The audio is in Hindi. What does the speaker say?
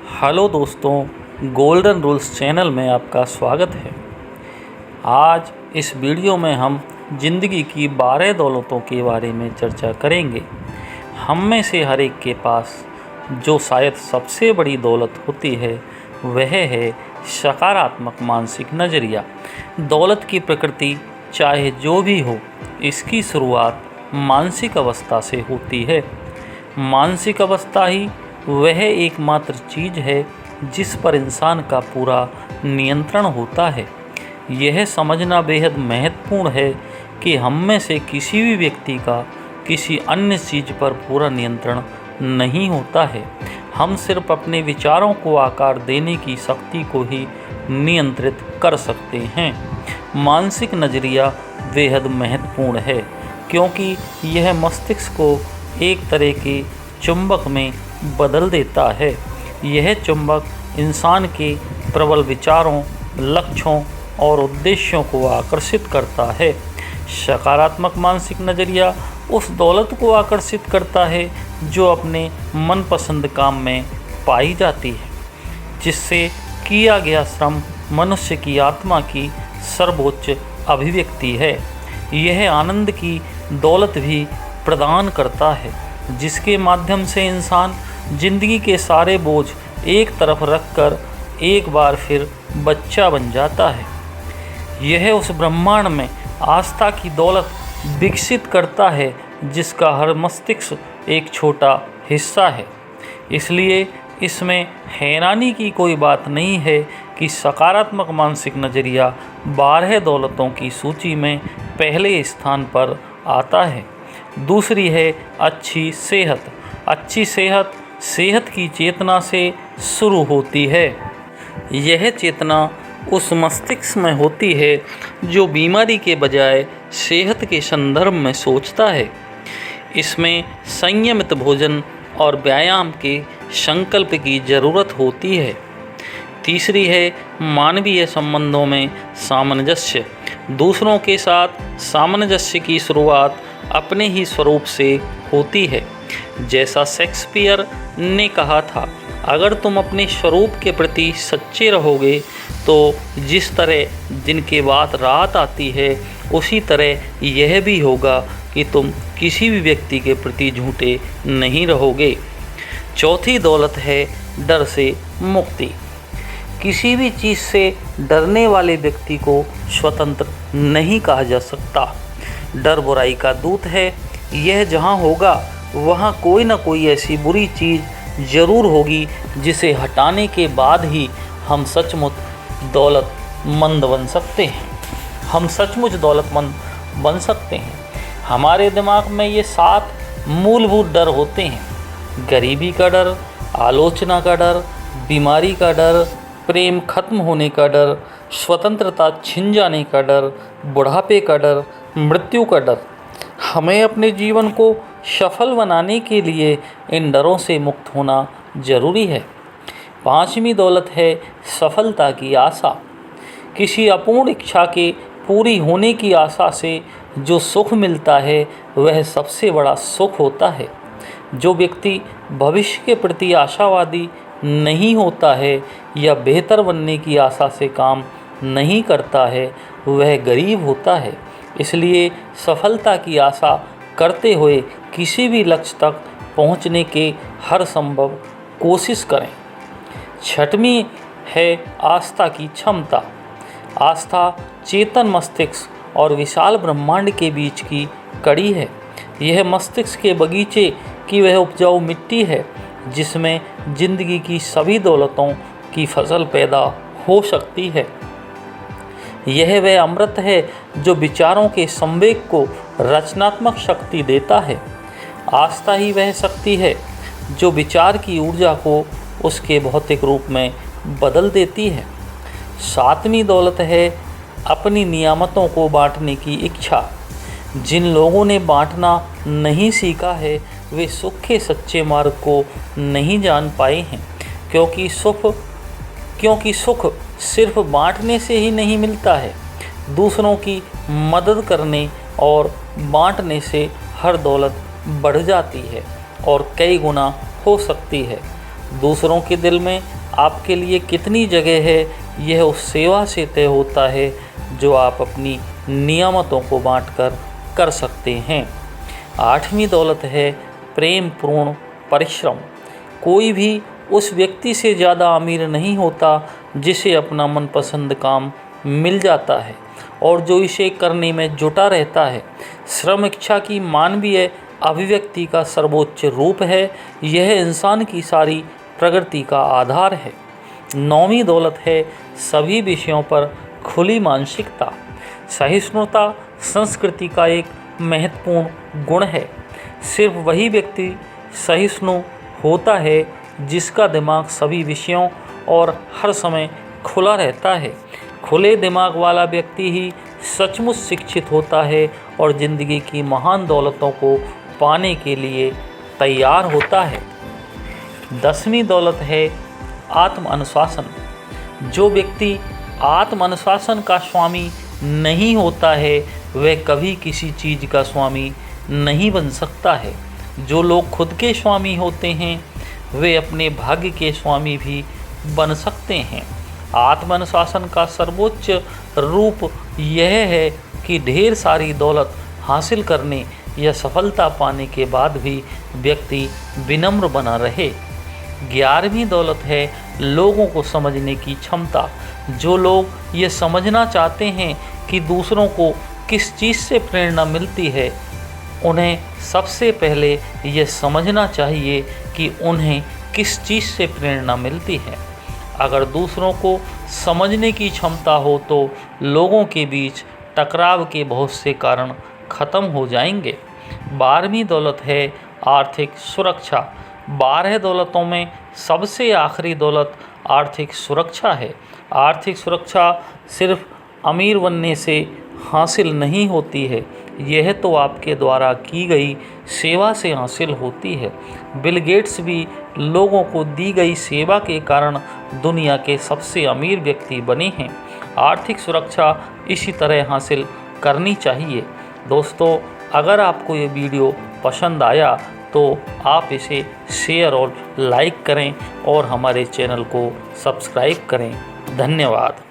हेलो दोस्तों, गोल्डन रूल्स चैनल में आपका स्वागत है। आज इस वीडियो में हम ज़िंदगी की 12 दौलतों के बारे में चर्चा करेंगे। हम में से हर एक के पास जो शायद सबसे बड़ी दौलत होती है वह है सकारात्मक मानसिक नज़रिया। दौलत की प्रकृति चाहे जो भी हो, इसकी शुरुआत मानसिक अवस्था से होती है। मानसिक अवस्था ही वह एकमात्र चीज़ है जिस पर इंसान का पूरा नियंत्रण होता है। यह समझना बेहद महत्वपूर्ण है कि हम में से किसी भी व्यक्ति का किसी अन्य चीज़ पर पूरा नियंत्रण नहीं होता है। हम सिर्फ अपने विचारों को आकार देने की शक्ति को ही नियंत्रित कर सकते हैं। मानसिक नज़रिया बेहद महत्वपूर्ण है क्योंकि यह मस्तिष्क को एक तरह के चुंबक में बदल देता है। यह चुंबक इंसान के प्रबल विचारों, लक्ष्यों और उद्देश्यों को आकर्षित करता है। सकारात्मक मानसिक नज़रिया उस दौलत को आकर्षित करता है जो अपने मनपसंद काम में पाई जाती है, जिससे किया गया श्रम मनुष्य की आत्मा की सर्वोच्च अभिव्यक्ति है। यह आनंद की दौलत भी प्रदान करता है, जिसके माध्यम से इंसान जिंदगी के सारे बोझ एक तरफ रखकर एक बार फिर बच्चा बन जाता है। यह उस ब्रह्मांड में आस्था की दौलत विकसित करता है जिसका हर मस्तिष्क एक छोटा हिस्सा है। इसलिए इसमें हैरानी की कोई बात नहीं है कि सकारात्मक मानसिक नज़रिया 12 दौलतों की सूची में पहले स्थान पर आता है। दूसरी है अच्छी सेहत। अच्छी सेहत की चेतना से शुरू होती है। यह चेतना उस मस्तिष्क में होती है जो बीमारी के बजाय सेहत के संदर्भ में सोचता है। इसमें संयमित भोजन और व्यायाम के संकल्प की ज़रूरत होती है। तीसरी है मानवीय संबंधों में सामंजस्य। दूसरों के साथ सामंजस्य की शुरुआत अपने ही स्वरूप से होती है। जैसा शेक्सपियर ने कहा था, अगर तुम अपने स्वरूप के प्रति सच्चे रहोगे तो जिस तरह दिन के बाद रात आती है उसी तरह यह भी होगा कि तुम किसी भी व्यक्ति के प्रति झूठे नहीं रहोगे। चौथी दौलत है डर से मुक्ति। किसी भी चीज़ से डरने वाले व्यक्ति को स्वतंत्र नहीं कहा जा सकता। डर बुराई का दूत है। यह जहाँ होगा वहाँ कोई ना कोई ऐसी बुरी चीज़ ज़रूर होगी जिसे हटाने के बाद ही हम सचमुच दौलतमंद बन सकते हैं। हमारे दिमाग में ये 7 मूलभूत डर होते हैं: गरीबी का डर, आलोचना का डर, बीमारी का डर, प्रेम खत्म होने का डर, स्वतंत्रता छिन जाने का डर, बुढ़ापे का डर, मृत्यु का डर। हमें अपने जीवन को सफल बनाने के लिए इन डरों से मुक्त होना जरूरी है। 5वीं दौलत है सफलता की आशा। किसी अपूर्ण इच्छा के पूरी होने की आशा से जो सुख मिलता है वह सबसे बड़ा सुख होता है। जो व्यक्ति भविष्य के प्रति आशावादी नहीं होता है या बेहतर बनने की आशा से काम नहीं करता है वह गरीब होता है। इसलिए सफलता की आशा करते हुए किसी भी लक्ष्य तक पहुंचने के हर संभव कोशिश करें। 6वीं है आस्था की क्षमता। आस्था चेतन मस्तिष्क और विशाल ब्रह्मांड के बीच की कड़ी है। यह मस्तिष्क के बगीचे की वह उपजाऊ मिट्टी है जिसमें जिंदगी की सभी दौलतों की फसल पैदा हो सकती है। यह वह अमृत है जो विचारों के संवेग को रचनात्मक शक्ति देता है। आस्था ही वह शक्ति है जो विचार की ऊर्जा को उसके भौतिक रूप में बदल देती है। 7वीं दौलत है अपनी नियामतों को बांटने की इच्छा। जिन लोगों ने बांटना नहीं सीखा है वे सुख के सच्चे मार्ग को नहीं जान पाए हैं, क्योंकि सुख सिर्फ बांटने से ही नहीं मिलता है। दूसरों की मदद करने और बांटने से हर दौलत बढ़ जाती है और कई गुना हो सकती है। दूसरों के दिल में आपके लिए कितनी जगह है, यह उस सेवा से तय होता है जो आप अपनी नियामतों को बांटकर कर सकते हैं। 8वीं दौलत है प्रेम पूर्ण परिश्रम। कोई भी उस व्यक्ति से ज़्यादा अमीर नहीं होता जिसे अपना मनपसंद काम मिल जाता है और जो इसे करने में जुटा रहता है। श्रम इच्छा की मानवीय अभिव्यक्ति का सर्वोच्च रूप है। यह इंसान की सारी प्रगति का आधार है। 9वीं दौलत है सभी विषयों पर खुली मानसिकता। सहिष्णुता संस्कृति का एक महत्वपूर्ण गुण है। सिर्फ वही व्यक्ति सहिष्णु होता है जिसका दिमाग सभी विषयों और हर समय खुला रहता है। खुले दिमाग वाला व्यक्ति ही सचमुच शिक्षित होता है और ज़िंदगी की महान दौलतों को पाने के लिए तैयार होता है। 10वीं दौलत है आत्म अनुशासन। जो व्यक्ति आत्म अनुशासन का स्वामी नहीं होता है वह कभी किसी चीज़ का स्वामी नहीं बन सकता है। जो लोग खुद के स्वामी होते हैं वे अपने भाग्य के स्वामी भी बन सकते हैं। आत्म अनुशासन का सर्वोच्च रूप यह है कि ढेर सारी दौलत हासिल करने या सफलता पाने के बाद भी व्यक्ति विनम्र बना रहे। 11वीं दौलत है लोगों को समझने की क्षमता। जो लोग ये समझना चाहते हैं कि दूसरों को किस चीज़ से प्रेरणा मिलती है, उन्हें सबसे पहले ये समझना चाहिए कि उन्हें किस चीज़ से प्रेरणा मिलती है। अगर दूसरों को समझने की क्षमता हो तो लोगों के बीच टकराव के बहुत से कारण खत्म हो जाएंगे। 12वीं दौलत है आर्थिक सुरक्षा। 12 दौलतों में सबसे आखिरी दौलत आर्थिक सुरक्षा है। आर्थिक सुरक्षा सिर्फ अमीर बनने से हासिल नहीं होती है, यह तो आपके द्वारा की गई सेवा से हासिल होती है। बिल गेट्स भी लोगों को दी गई सेवा के कारण दुनिया के सबसे अमीर व्यक्ति बने हैं। आर्थिक सुरक्षा इसी तरह हासिल करनी चाहिए। दोस्तों, अगर आपको ये वीडियो पसंद आया तो आप इसे शेयर और लाइक करें और हमारे चैनल को सब्सक्राइब करें। धन्यवाद।